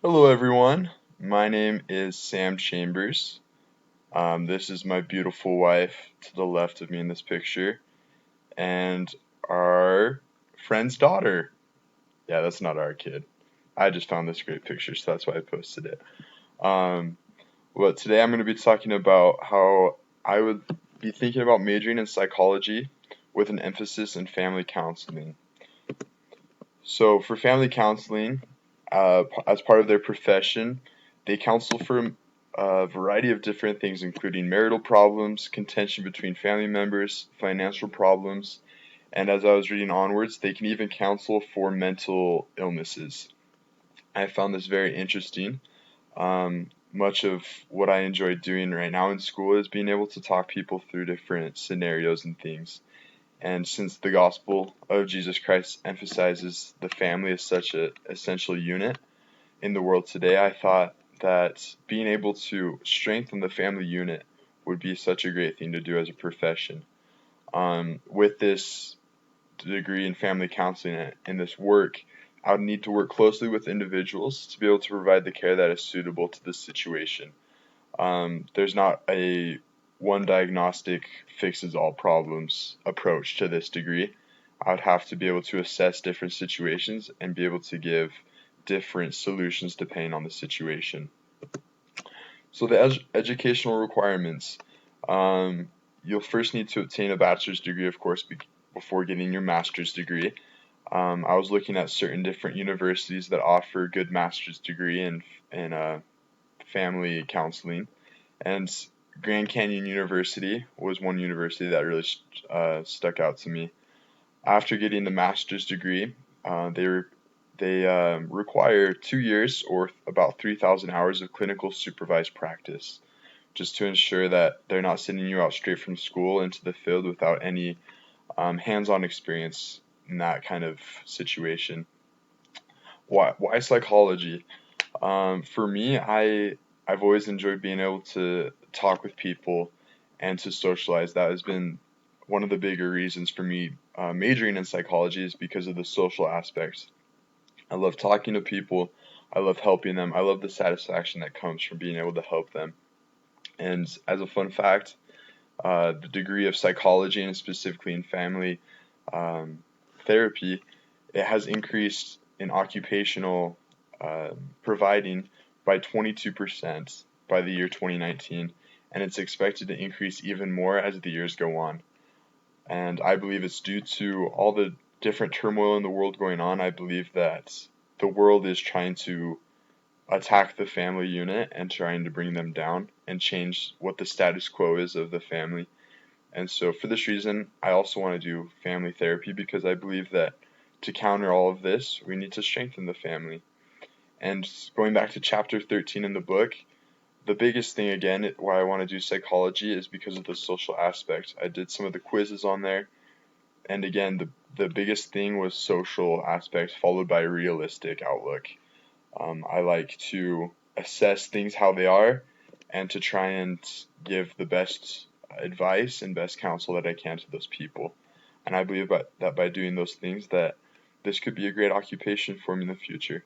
Hello, everyone. My name is Sam Chambers. This is my beautiful wife to the left of me in this picture, and our friend's daughter. Yeah, that's not our kid. I just found this great picture, so that's why I posted it. Um, but today I'm going to be talking about how I would be thinking about majoring in psychology with an emphasis in family counseling. So, for family counseling, as part of their profession, they counsel for a variety of different things, including marital problems, contention between family members, financial problems, and as I was reading onwards, they can even counsel for mental illnesses. I found this very interesting. Much of what I enjoy doing right now in school is being able to talk people through different scenarios and things. And since the gospel of Jesus Christ emphasizes the family as such an essential unit in the world today, I thought that being able to strengthen the family unit would be such a great thing to do as a profession. With this degree in family counseling and this work, I would need to work closely with individuals to be able to provide the care that is suitable to the situation. There's not a one diagnostic fixes all problems approach to this degree. I would have to be able to assess different situations and be able to give different solutions depending on the situation. So the educational requirements, you'll first need to obtain a bachelor's degree, of course, before getting your master's degree. I was looking at certain different universities that offer good master's degree in family counseling, and Grand Canyon University was one university that really stuck out to me. After getting the master's degree, they require 2 years or about 3,000 hours of clinical supervised practice, just to ensure that they're not sending you out straight from school into the field without any hands-on experience in that kind of situation. Why psychology? For me, I've always enjoyed being able to talk with people and to socialize. That has been one of the bigger reasons for me majoring in psychology is because of the social aspects. I love talking to people. I love helping them. I love the satisfaction that comes from being able to help them. And as a fun fact, the degree of psychology and specifically in family um, therapy, it has increased in occupational uh, providing by 22% by the year 2019, and it's expected to increase even more as the years go on. And I believe it's due to all the different turmoil in the world going on. I believe that the world is trying to attack the family unit and trying to bring them down and change what the status quo is of the family. And so, for this reason, I also want to do family therapy because I believe that to counter all of this, we need to strengthen the family. And going back to chapter 13 in the book, the biggest thing again why I want to do psychology is because of the social aspect. I did some of the quizzes on there, and again, the biggest thing was social aspect followed by realistic outlook. I like to assess things how they are and to try and give the best advice and best counsel that I can to those people. And I believe that by doing those things that this could be a great occupation for me in the future.